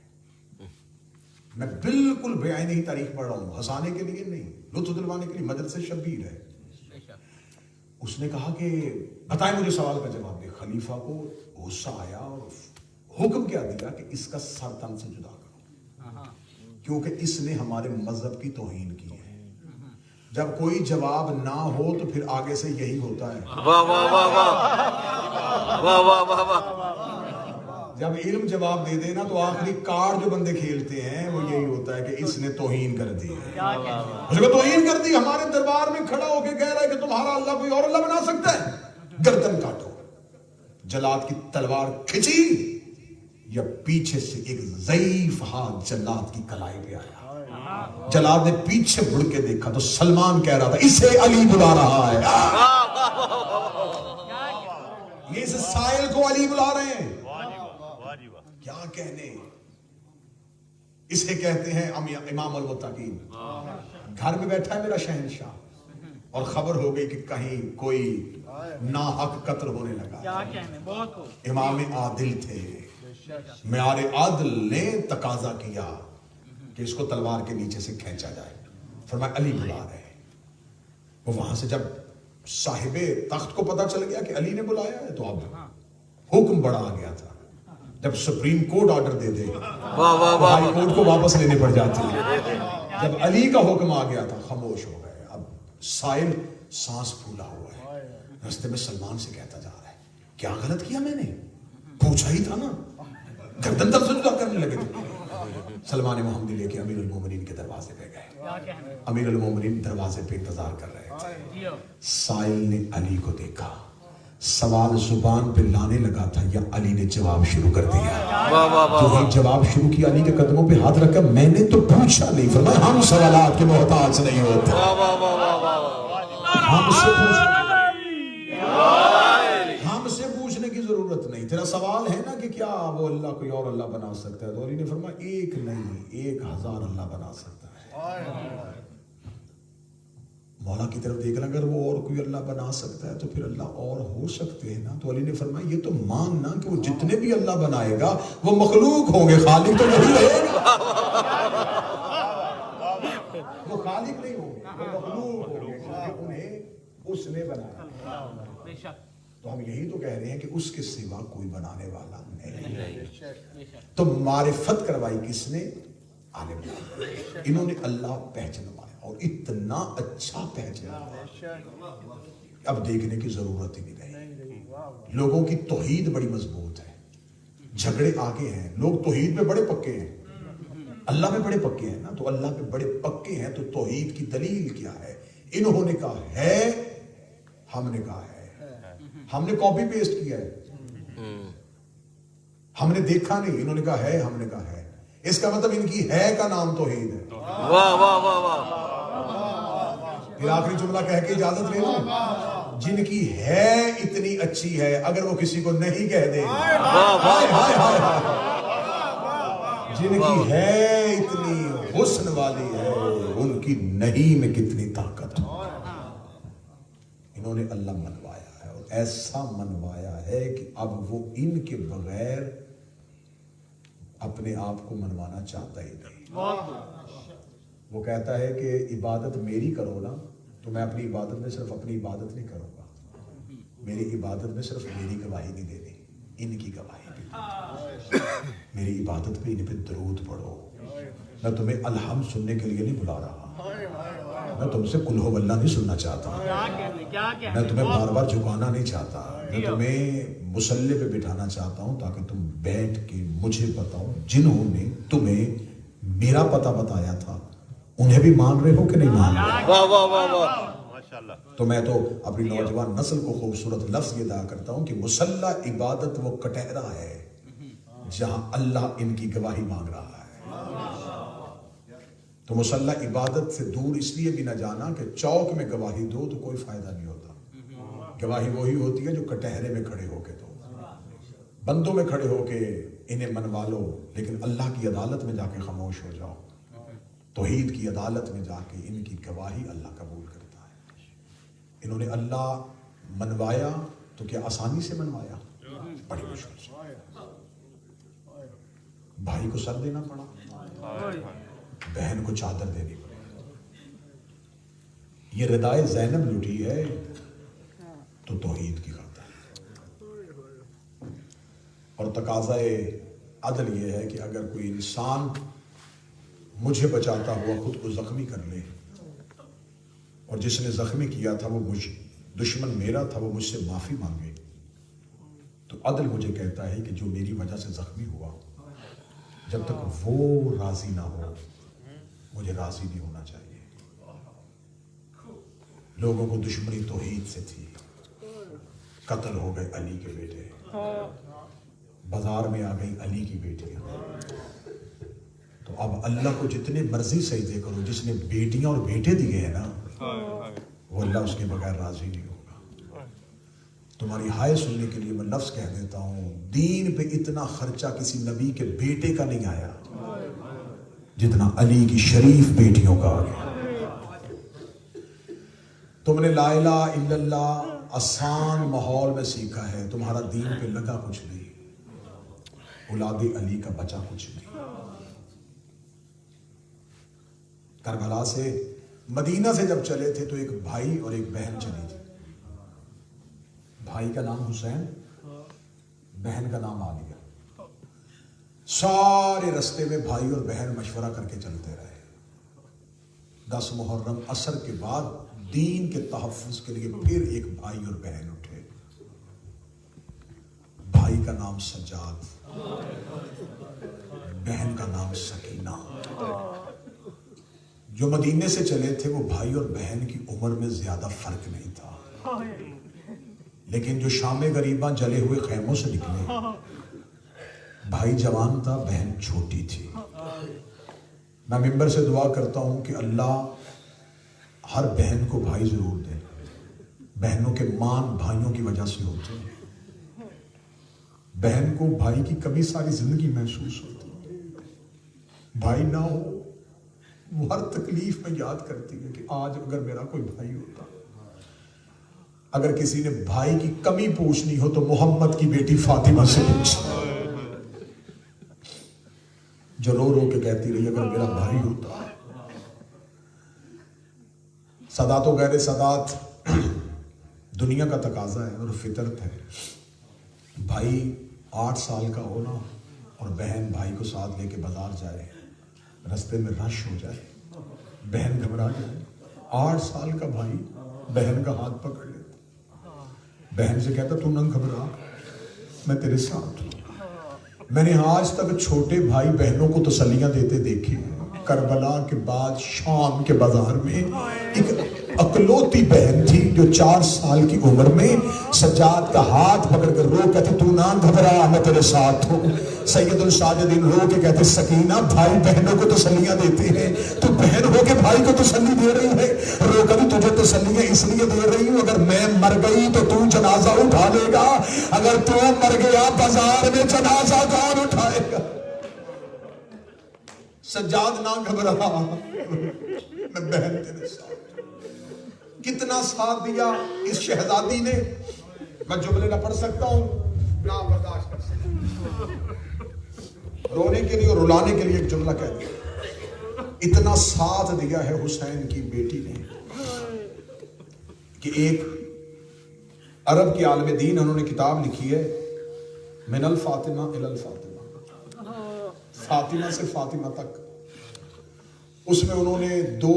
میں بالکل بے آئینی ہی تاریخ پڑھ رہا ہوں, ہنسانے کے لیے نہیں, لطف دلوانے کے لیے. مدد سے شبیر ہے. اس نے کہا کہ بتائیں مجھے سوال کا جواب دے. خلیفہ کو غصہ آیا اور حکم کیا دیا کہ اس کا سر تن سے جدا کرو, کیونکہ اس نے ہمارے مذہب کی توہین کی ہے. جب کوئی جواب نہ ہو تو پھر آگے سے یہی ہوتا ہے. واہ واہ واہ واہ واہ واہ واہ واہ. جب علم جواب دے دے نا تو آخری کارڈ جو بندے کھیلتے ہیں وہ یہی ہوتا ہے کہ اس نے توہین کر دی ہے. اس نے توہین کر دی, ہمارے دربار میں کھڑا ہو کے کہہ رہا ہے کہ تمہارا اللہ کوئی اور اللہ بنا سکتا ہے. گردن کاٹو. جلاد کی تلوار کھچی یا پیچھے سے ایک ضعیف ہاتھ جلاد کی کلائی پہ آیا. جلاد نے پیچھے مڑ کے دیکھا تو سلمان کہہ رہا تھا اسے علی بلا رہا ہے. یہ اس سائل کو علی بلا رہے ہیں. کیا کہنے, اسے کہتے ہیں امام المتقین. گھر میں بیٹھا ہے میرا شہنشاہ اور خبر ہو گئی کہ کہیں کوئی ناحق قتل ہونے لگا. امام عادل تھے. معیار عادل نے تقاضا کیا کہ اس کو تلوار کے نیچے سے کھینچا جائے. فرمایا علی بلا رہے ہیں. وہ وہاں سے جب صاحب تخت کو پتا چل گیا کہ علی نے بلایا ہے تو اب حکم بڑا آ گیا تھا. جب سپریم کورٹ آرڈر دے دے ہائی کورٹ کو واپس لینے پڑ جاتی ہے. جب علی کا حکم آ گیا تھا خاموش ہو گئے. اب سائل سانس پھولا ہوا ہے. رستے میں سلمان سے کہتا جا رہا ہے کیا غلط کیا میں نے, پوچھا ہی تھا نا. گردن تک سے جدا کرنے لگے تھے. سلمان محمدی لے کے امیر المومنین کے دروازے پہ گئے. امیر المومنین دروازے پہ انتظار کر رہے تھے. سائل نے علی کو دیکھا, سوال زبان پہ لانے لگا تھا یا علی نے جواب شروع کر دیا. جو ہی جواب شروع کیا علی کے قدموں پہ ہاتھ رکھا. میں نے تو پوچھا نہیں. فرمایا ہم سوالات کے محتاج نہیں ہوتے. ہم سے پوچھنے کی ضرورت نہیں. تیرا سوال ہے نا کہ کیا وہ اللہ کوئی اور اللہ بنا سکتا ہے, تو علی نے فرمایا ایک نہیں 1000 اللہ بنا سکتا ہے. مولا کی طرف دیکھنا, اگر وہ اور کوئی اللہ بنا سکتا ہے تو پھر اللہ اور ہو سکتے ہیں نا. تو علی نے فرمایا یہ تو ماننا کہ وہ جتنے بھی اللہ بنائے گا وہ مخلوق ہوں گے, خالق تو وہی رہے گا. وہ خالق نہیں ہوں گے, وہ مخلوق ہوں گے کیونکہ انہیں اس نے بنایا. تو ہم یہی تو کہہ رہے ہیں کہ اس کے سوا کوئی بنانے والا نہیں. تو معرفت کروائی کس نے؟ عالم. انہوں نے اللہ پہچنوایا اور اتنا اچھا پہچانا اب دیکھنے کی ضرورت ہی نہیں رہی. لوگوں کی توحید بڑی مضبوط ہے, جھگڑے آگے ہیں. لوگ توحید میں بڑے پکے ہیں, اللہ میں بڑے پکے ہیں نا. تو اللہ میں بڑے پکے ہیں تو توحید کی دلیل کیا ہے؟ انہوں نے کہا ہے, ہم نے کہا ہے. ہم نے کاپی پیسٹ کیا ہے, ہم نے دیکھا نہیں. انہوں نے کہا ہے, ہم نے کہا ہے. اس کا مطلب ان کی ہے کا نام توحید ہے. واہ واہ واہ واہ. پھر آخری جملہ کہہ کے اجازت لے لوں, جن کی ہے اتنی اچھی ہے اگر وہ کسی کو نہیں کہہ دے. جن کی ہے اتنی حسن والی ہے ان کی نہیں میں کتنی طاقت. انہوں نے اللہ منوایا ہے اور ایسا منوایا ہے کہ اب وہ ان کے بغیر اپنے آپ کو منوانا چاہتا ہی نہیں. وہ کہتا ہے کہ عبادت میری کرو نا تو میں اپنی عبادت میں صرف اپنی عبادت نہیں کروں گا. میری عبادت میں صرف میری گواہی نہیں دینی, ان کی گواہی بھی. میری عبادت پہ ان پہ درود پڑھو. میں تمہیں الحمد سننے کے لیے نہیں بلا رہا, میں تم سے قل ہو اللہ نہیں سننا چاہتا, میں تمہیں بار بار جھکانا نہیں چاہتا, میں تمہیں مصلی پہ بٹھانا چاہتا ہوں تاکہ تم بیٹھ کے مجھے بتاؤ. جنہوں نے تمہیں میرا پتہ بتایا تھا انہیں بھی مان رہے ہو کہ نہیں مان رہے؟ واہ واہ واہ واہ. تو میں تو اپنی نوجوان نسل کو خوبصورت لفظ یہ ادا کرتا ہوں کہ مصلی عبادت وہ کٹہرا ہے جہاں اللہ ان کی گواہی مانگ رہا ہے. تو مصلی عبادت سے دور اس لیے بھی نہ جانا کہ چوک میں گواہی دو تو کوئی فائدہ نہیں ہوتا. گواہی وہی ہوتی ہے جو کٹہرے میں کھڑے ہو کے دو. بندوں میں کھڑے ہو کے انہیں منوا لو، لیکن اللہ کی عدالت میں جا کے خاموش ہو جاؤ۔ توحید کی عدالت میں جا کے ان کی گواہی اللہ قبول کرتا ہے۔ انہوں نے اللہ منوایا تو کیا آسانی سے منوایا؟ بڑی مشکل سے۔ بھائی کو سر دینا پڑا، بہن کو چادر دینی پڑی۔ یہ ردائے زینب لٹی ہے تو توحید کی خاطر، اور تقاضائے عدل یہ ہے کہ اگر کوئی انسان مجھے بچاتا ہوا خود کو زخمی کر لے، اور جس نے زخمی کیا تھا وہ دشمن میرا تھا، وہ مجھ سے معافی مانگے، تو عدل مجھے کہتا ہے کہ جو میری وجہ سے زخمی ہوا، جب تک وہ راضی نہ ہو مجھے راضی نہیں ہونا چاہیے۔ لوگوں کو دشمنی توحید سے تھی، قتل ہو گئے علی کے بیٹے، بازار میں آ گئی علی کی بیٹیاں، تو اب اللہ کو جتنے مرضی سجدے کرو، جس نے بیٹیاں اور بیٹے دیے ہیں نا، وہ اللہ اس کے بغیر راضی نہیں ہوگا۔ تمہاری ہائے سننے کے لیے میں لفظ کہہ دیتا ہوں، دین پہ اتنا خرچہ کسی نبی کے بیٹے کا نہیں آیا جتنا علی کی شریف بیٹیوں کا آ گیا۔ تم نے لا الہ الا اللہ آسان ماحول میں سیکھا ہے، تمہارا دین پہ لگا کچھ نہیں، اولاد علی کا بچا کچھ نہیں۔ کربلا سے مدینہ سے جب چلے تھے تو ایک بھائی اور ایک بہن چلی تھی۔ بھائی کا نام حسین، بہن کا نام عالیہ۔ سارے رستے میں بھائی اور بہن مشورہ کر کے چلتے رہے۔ 10 محرم عصر کے بعد دین کے تحفظ کے لیے پھر ایک بھائی اور بہن اٹھے۔ بھائی کا نام سجاد، بہن کا نام سکینہ۔ جو مدینے سے چلے تھے وہ بھائی اور بہن کی عمر میں زیادہ فرق نہیں تھا، لیکن جو شام غریباں جلے ہوئے خیموں سے نکلے، بھائی جوان تھا، بہن چھوٹی تھی۔ میں ممبر سے دعا کرتا ہوں کہ اللہ ہر بہن کو بھائی ضرور دے۔ بہنوں کے مان بھائیوں کی وجہ سے ہوتے ہیں۔ بہن کو بھائی کی کمی ساری زندگی محسوس ہوتی ہے۔ بھائی نہ ہو وہ ہر تکلیف میں یاد کرتی ہے کہ آج اگر میرا کوئی بھائی ہوتا۔ اگر کسی نے بھائی کی کمی پوچھنی ہو تو محمد کی بیٹی فاطمہ سے پوچھ، جو رو رو کے کہتی رہی اگر میرا بھائی ہوتا۔ سادات و غیر سادات دنیا کا تقاضا ہے اور فطرت ہے۔ بھائی 8 سال کا ہونا اور بہن بھائی کو ساتھ لے کے بازار جائے، رستے میں رش ہو جائے، بہن گھبرا جائے، 8 سال کا بھائی بہن کا ہاتھ پکڑ لیتا، بہن سے کہتا تو نہ گھبرا، میں تیرے ساتھ ہوں۔ میں نے آج تک چھوٹے بھائی بہنوں کو تسلیاں دیتے دیکھے، کربلا کے بعد شام کے بازار میں ایک اکلوتی بہن تھی جو 4 سال کی عمر میں سجاد کا ہاتھ پکڑ کر رو کہتے تو نہ گھبرا، میں تیرے ساتھ ہوں۔ سید الساجدین رو کے کہتے سکینہ بھائی بہنوں کو تسلیاں دیتے ہیں، تو بہن ہو کے بھائی کو تسلی دے رہی ہے، رو کر تجھے تسلیاں اس لیے دے رہی ہوں اگر میں مر گئی تو تو جنازہ اٹھا لے گا، اگر تو مر گیا بازار میں جنازہ کون اٹھائے گا؟ سجاد نہ گھبرا، میں بہن تیرے ساتھ۔ کتنا ساتھ دیا اس شہزادی نے، میں جملے نہ پڑھ سکتا ہوں، نہ برداشت کر سکتا، رونے کے لیے اور رلانے کے لیے ایک جملہ کہہ دیا۔ اتنا ساتھ دیا ہے حسین کی بیٹی نے کہ ایک عرب کے عالم دین انہوں نے کتاب لکھی ہے من الفاطمہ الی الفاطمہ، فاطمہ سے فاطمہ تک۔ اس میں انہوں نے 2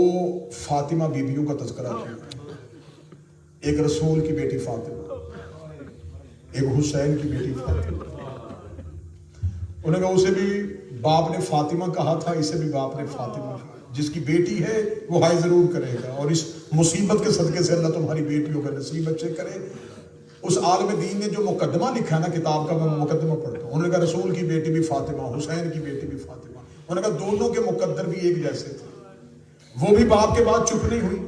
فاطمہ بیبیوں کا تذکرہ کیا، ایک رسول کی بیٹی فاطمہ، ایک حسین کی بیٹی فاطمہ۔ انہوں نے کہا اسے بھی باپ نے فاطمہ کہا تھا، اسے بھی باپ نے فاطمہ کہا، جس کی بیٹی ہے وہ ہائے ضرور کرے گا، اور اس مصیبت کے صدقے سے اللہ تمہاری بیٹیوں کا نصیب اچھے کرے۔ اس عالم دین نے جو مقدمہ لکھا ہے نا کتاب کا، میں مقدمہ پڑھتا ہوں۔ انہوں نے کہا رسول کی بیٹی بھی فاطمہ، حسین کی بیٹی بھی فاطمہ۔ انہوں نے کہا دونوں کے مقدر بھی ایک جیسے تھے، وہ بھی باپ کے بعد چپ نہیں ہوئی۔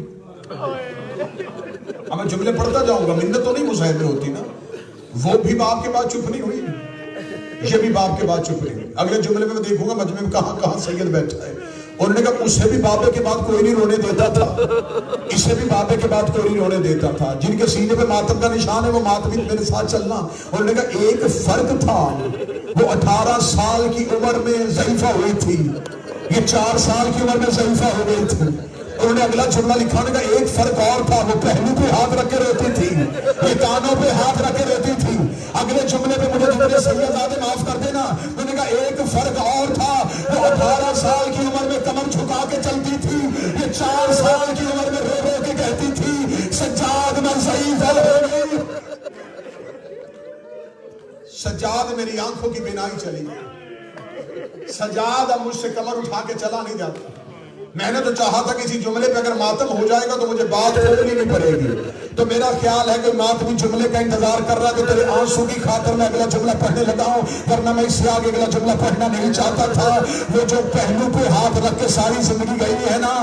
اب میں جملے پڑھتا جاؤں گا، منت تو نہیں مظاہرے ہوتی نا، وہ بھی باپ کے بعد چپ نہیں ہوئی، یہ بھی باپ کے بعد چپ رہی. اگلے جملے میں دیکھوں گا مجمع میں کہاں کہاں سید بیٹھا ہے. انہوں نے کہا اسے بھی بابے کے بعد کوئی نہیں رونے دیتا تھا, اسے بھی بابے کے بعد کوئی نہیں رونے دیتا تھا. جن کے سینے پہ ماتم کا نشان ہے وہ ماتمی میرے ساتھ چلنا. انہوں نے کہا ایک فرق تھا, وہ 18 سال کی عمر میں ضعیفہ ہوئی تھی, یہ 4 سال کی عمر میں ضعیفہ ہو گئی تھی. انہوں نے اگلا جملہ لکھا, انہوں نے کہا ایک فرق اور تھا, وہ پہلو پہ ہاتھ رکھ کے روتی تھی, یہ کانوں پہ ہاتھ رکھ کے روتی تھی. اگلے جملے پہ مجھے جملے سیدزادے معاف کر دینا. انہوں نے کہا ایک فرق اور تھا, وہ 18 سال کی عمر میں کمر جھکا کے چلتی تھی, یہ 4 سال کی عمر میں رو رو کے کہتی تھی سجاد میں ضعیف ہو گئی. سجاد میری آنکھوں کی بینائی چلی گئی, سجاد اب مجھ سے کمر اٹھا کے چلا نہیں جاتا. میں نے تو چاہا تھا کسی جملے پہ اگر ماتم ہو جائے گا تو مجھے بات کھولنی نہیں پڑے گی. تو میرا خیال ہے کہ ماتمی جملے کا انتظار کر رہا ہے کہ تیرے آنسو کی خاطر میں اگلا جملہ پڑھنے لگا ہوں, ورنہ میں اس سے آگے اگلا جملہ پڑھنا نہیں چاہتا تھا. وہ جو پہلو پہ ہاتھ رکھ کے ساری زندگی گئی ہے نا,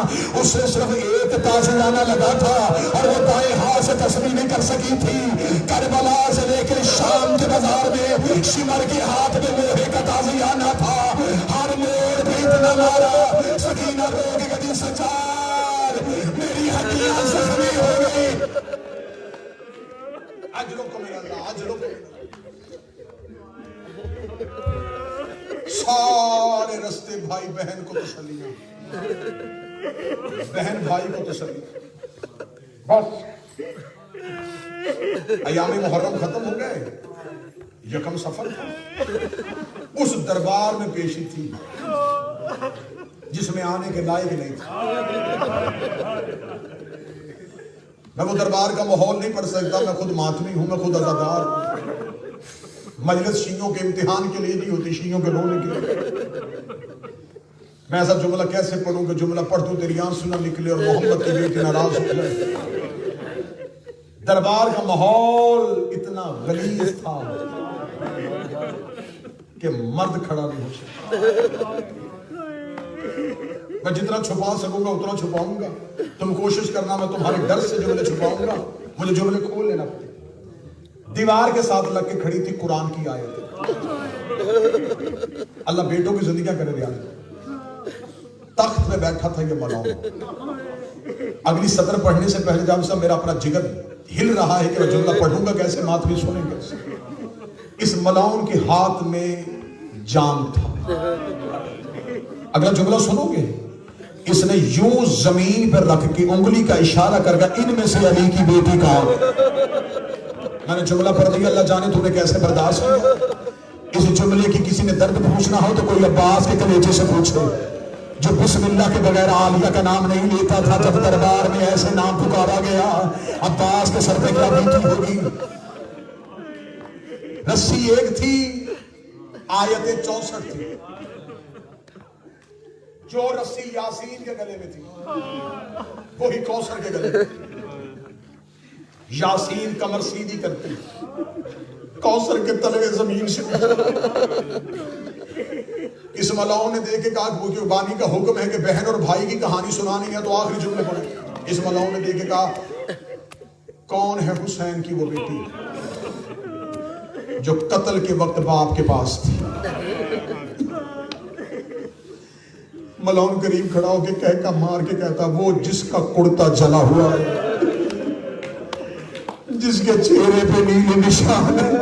اس سے صرف ایک تازیانہ لگا تھا, اور وہ دائیں ہاتھ سے تسبیح نہیں کر سکی تھی. کربلا سے لے کے شام کے بازار میں شمر کے ہاتھ میں لوہے کا تازیانہ تھا. ہر موڑ پہ اتنا مارا, سکینہ رو کے کہتی سجاد میری ہڈیاں زخمی ہو گئی. اجرکم اللہ, اجرکم. سارے رستے بھائی بہن کو تسلیاں, بہن بھائی کو تسلیاں. بس ایام محرم ختم ہو گئے, یکم سفر تھا. اس دربار میں پیشی تھی جس میں آنے کے لائق نہیں تھا. میں وہ دربار کا ماحول نہیں پڑھ سکتا, میں خود ماتمی ہوں, میں خود عزادار ہوں. مجلس شیعوں کے امتحان کے لیے نہیں ہوتی, شیعوں کے رونے کے لیے. میں ایسا جملہ کیسے پڑھوں کہ جملہ پڑھ دوں تیری آنسو نہ نکلے اور محمد کی بیٹی ناراض ہو جائے. دربار کا ماحول اتنا غلیظ تھا کہ مرد کھڑا نہیں ہو سکتا. میں جتنا چھپا سکوں گا اتنا چھپاؤں گا, تم کوشش کرنا میں تمہارے ڈر سے جملے چھپاؤں گا, مجھے جملے کھول لینا پڑے. دیوار کے ساتھ لگ کے کھڑی تھی قرآن کی آیت. اللہ بیٹوں کی زندگیاں کرے دیا. تخت میں بیٹھا تھا یہ ملاؤں. اگلی سطر پڑھنے سے پہلے جب سے میرا اپنا جگر ہل رہا ہے کہ میں جملہ پڑھوں گا کیسے, ماتمی سنیں گے. اس ملاؤن کے ہاتھ میں جام تھا. اگلا جملہ سنو گے, اس نے یوں زمین پر رکھ کے انگلی کا اشارہ کر گا ان میں سے علی کی بیٹی کون. میں نے جملہ پڑھ دیا, اللہ جانے تم نے کیسے برداشت کیا. اس جملے کی کسی نے درد پوچھنا ہو تو کوئی عباس کے کلیجے سے پوچھے, جو بسم اللہ کے بغیر عالیہ کا نام نہیں لیتا تھا. جب دربار میں ایسے نام پکارا گیا, عباس کے سر پہ کیا بیٹی ہوگی. رسی ایک تھی, آیت 64 تھی. جو رسی یاسین کے گلے میں تھی وہی کوثر کے گلے میں. یاسین کمر سیدھی کرتی, کوثر کے تلوے زمین سے. اس ملاؤں نے دیکھ کے کہا کہ بانی کا حکم ہے کہ بہن اور بھائی کی کہانی سنانی ہے, تو آخری جملے پڑھے. اس ملاؤں نے دیکھ کے کہا کون ہے حسین کی وہ بیٹی جو قتل کے وقت باپ کے پاس تھی. ملاؤن قریب کھڑا ہو کے کہہ کا مار کے کہتا وہ جس کا کرتا جلا ہوا ہے, جس کے چہرے پہ نیلے نشان ہے,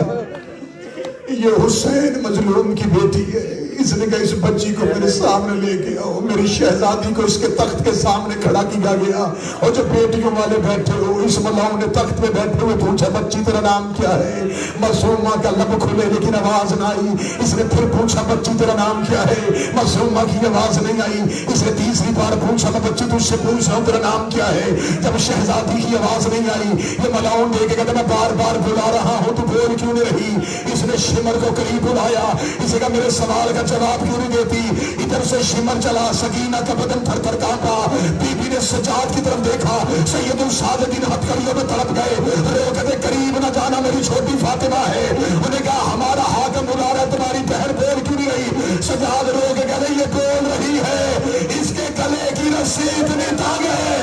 یہ حسین مظلوم کی بیٹی ہے. اس نے کہا اس بچی کو میرے سامنے لے کے آؤ. میری شہزادی کو اس کے تخت کے سامنے کھڑا کیا گیا, اور جو بیٹیوں والے بیٹھے ہو, اس ملاؤں نے تخت پہ بیٹھے ہوئے پوچھا بچی تیرا نام کیا ہے. معصومہ کا لب کھلے لیکن آواز نہ آئی. اس نے پھر پوچھا بچی تیرا نام کیا ہے. معصومہ کی آواز نہیں آئی. اس نے تیسری بار پوچھا بچی تجھ سے پوچھ رہا ہوں تیرا نام کیا ہے. جب شہزادی کی آواز نہیں آئی, یہ ملاؤں دے کے کہتا میں بار بار بلا رہا ہوں تو بول کیوں نہیں رہی. اس نے شمر کو قریب بلایا. اسے کہا میرے سوال کا جواب کیوں نہیں دیتی. ادھر سے شمر چلا, سکینہ کا بدن تھر تھر کانپا. بی بی نے سجاد کی طرف دیکھا, سید السادتین ہتھکڑیوں میں تڑپ گئے. رو کہتے قریب نہ جانا میری چھوٹی فاطمہ ہے. انہیں کہا ہمارا حاکم بلا رہا ہے, تمہاری بہن بول کیوں نہیں رہی. سجاد رو کے کہتے یہ بول رہی ہے, اس کے گلے کی رسی اتنی تانگ ہے,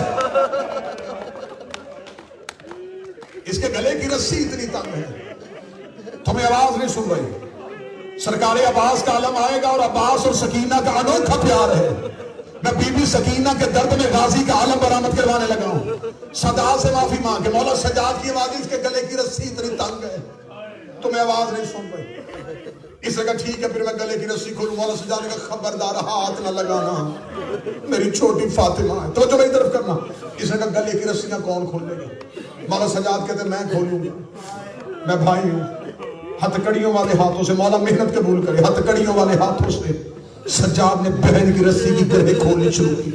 اس کے گلے کی رسی اتنی تنگ ہے, تمہیں آواز نہیں سن رہی. سرکار عباس کا عالم آئے گا اور عباس اور سکینہ کا انوکھا پیار ہے. میں بی بی سکینہ کے درد میں غازی کا عالم برآمد کروانے لگا ہوں. صدا سے معافی مانگے مولا سجاد کی آواز اس کے گلے کی رسی اتنی تنگ ہے تمہیں آواز نہیں سن پائی. اس نے کہا ٹھیک ہے پھر میں گلے کی رسی کھولوں. مولا سجاد نے کہا خبردار ہاتھ نہ لگانا میری چھوٹی فاطمہ ہے. تو میری طرف کرنا. اس نے کہا گلے کی رسیاں کون کھولے گا؟ مولا سجاد کہتے میں کھولوں گا. میں بھائی ہوں. ہتھکڑیوں والے ہاتھوں سے مولا محنت قبول کرے. ہتھکڑیوں والے ہاتھوں سے سجاد نے بہن کی رسی کی گرہیں کھولنی شروع کی.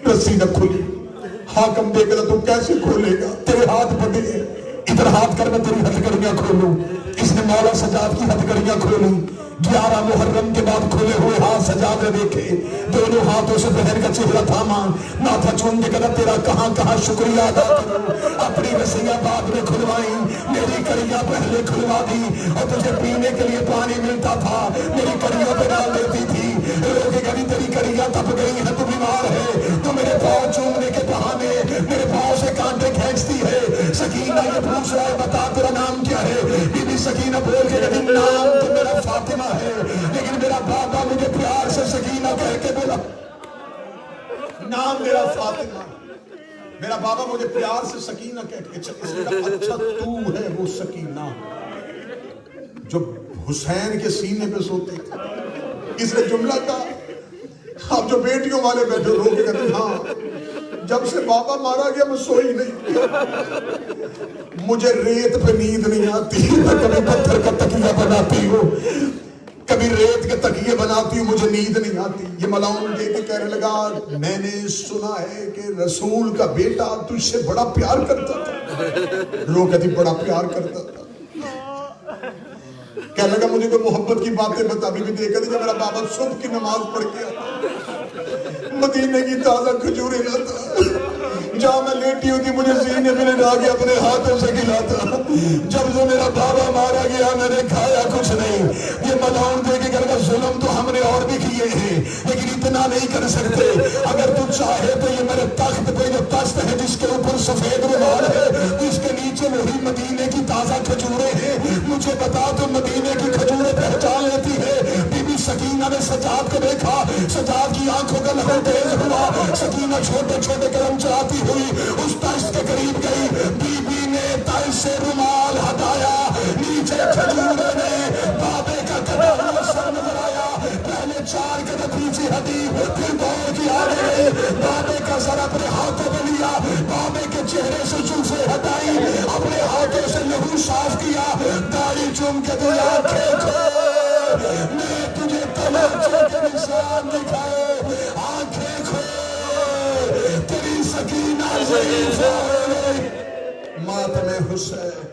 رسی نہ کھلی. حاکم دیکھ رہا تو کیسے کھولے گا؟ تیرے ہاتھ بڑے ہیں. ادھر ہاتھ کر میں تیری ہتھکڑیاں کھولوں. اس نے مولا سجاد کی ہتھکڑیاں کھولوں. 11 محرم کے بعد کھولے ہوئے ہاتھ سجاد نے دیکھے. دونوں ہاتھوں سے بہن کا چہرہ تھاما. ماتھا چوم کے کہا تیرا کہاں کہاں شکریہ ادا کروں. اپنی رسیاں بعد میں کھلوائیں. میری کڑیاں پہلے کھلوا دی. اور تجھے پینے کے لیے پانی ملتا تھا میری کڑیوں پہ ڈال دیتی تھی. لوگ کہتی تیری کڑیاں تپ گئی ہیں تو بیمار ہے تو میرے پاؤں چومنے کے بہانے میرے پاؤں سے کانٹے کھینچتی ہے. سکینہ یہ پوچھ رہا ہے بتا تیرا نام کیا ہے؟ بی بی سکینہ بول کے کہتی نام تو میرا فاطمہ ہے لیکن میرا بابا مجھے پیار سے سکینہ کہہ کے بولا. نام میرا فاطمہ. میرا بابا مجھے پیار سے سکینہ کہہ کے اچھا تو ہے وہ سکینہ جو حسین کے سینے پہ سوتی تھی. اس نے جملہ کہا. اب جو بیٹیوں والے بیٹھے رو کے کہتے ہاں جب سے بابا مارا گیا میں سوئی نہیں. مجھے ریت پہ نیند نہیں آتی. میں کبھی پتھر کا تکیہ بناتی ہوں کبھی ریت کے تکیے بناتی ہوں مجھے نیند نہیں آتی. یہ ملاؤن دے کے کہنے لگا میں نے سنا ہے کہ رسول کا بیٹا تجھ سے بڑا پیار کرتا تھا. رو کہتی بڑا پیار کرتا تھا. کہنے لگا مجھے کوئی محبت کی باتیں بتا. بھی دیکھا تھا جب میرا بابا صبح کی نماز پڑھ کے آتا مدینے کی تازہ کھجوریں لاتا. جہاں میں لیٹی ہوتی مجھے سینے پہ لٹا کے اپنے ہاتھوں سے کھلاتا. جب سے میرا بابا مارا گیا میں نے کھایا کچھ نہیں. یہ ملاؤن دے کے کہا ظلم تو ہم نے اور بھی کیے ہیں لیکن اتنا نہیں کر سکتے. اگر تو چاہے تو یہ میرے تخت پہ جو تخت ہے جس کے اوپر سفید رومال ہے اس کے نیچے وہی مدینے کی تازہ کھجوریں ہیں. مجھے بتا تو مدینے کی کھجوریں پہچان لیتی ہے. بی بی سکینہ نے سجاد کو دیکھا. سجاد کی آنکھوں کا لہو تیز ہوا. سکینہ چھوٹے چھوٹے قدم چلاتی ہوئی اس تشت کے قریب گئی. بی بی نے تائش سے رومال ہٹایا. نیچے کھجورے نے بابے کا کٹا ہوا سر نظر آیا. پہلے 4 قدم پیچھے ہٹی پھر دوڑ کے آگے گئی. بابے کا سر اپنے ہاتھوں میں لیا. بابے کے چہرے سے چوسے ہٹائی. اپنے ہاتھوں سے لہو صاف کیا. داڑھی چوم کے دو آنکھیں کھول میں تجھے تماچے کے نشان دکھائے. آنکھیں کھول تیری سکینہ ضعیف ہو. ماتم حسین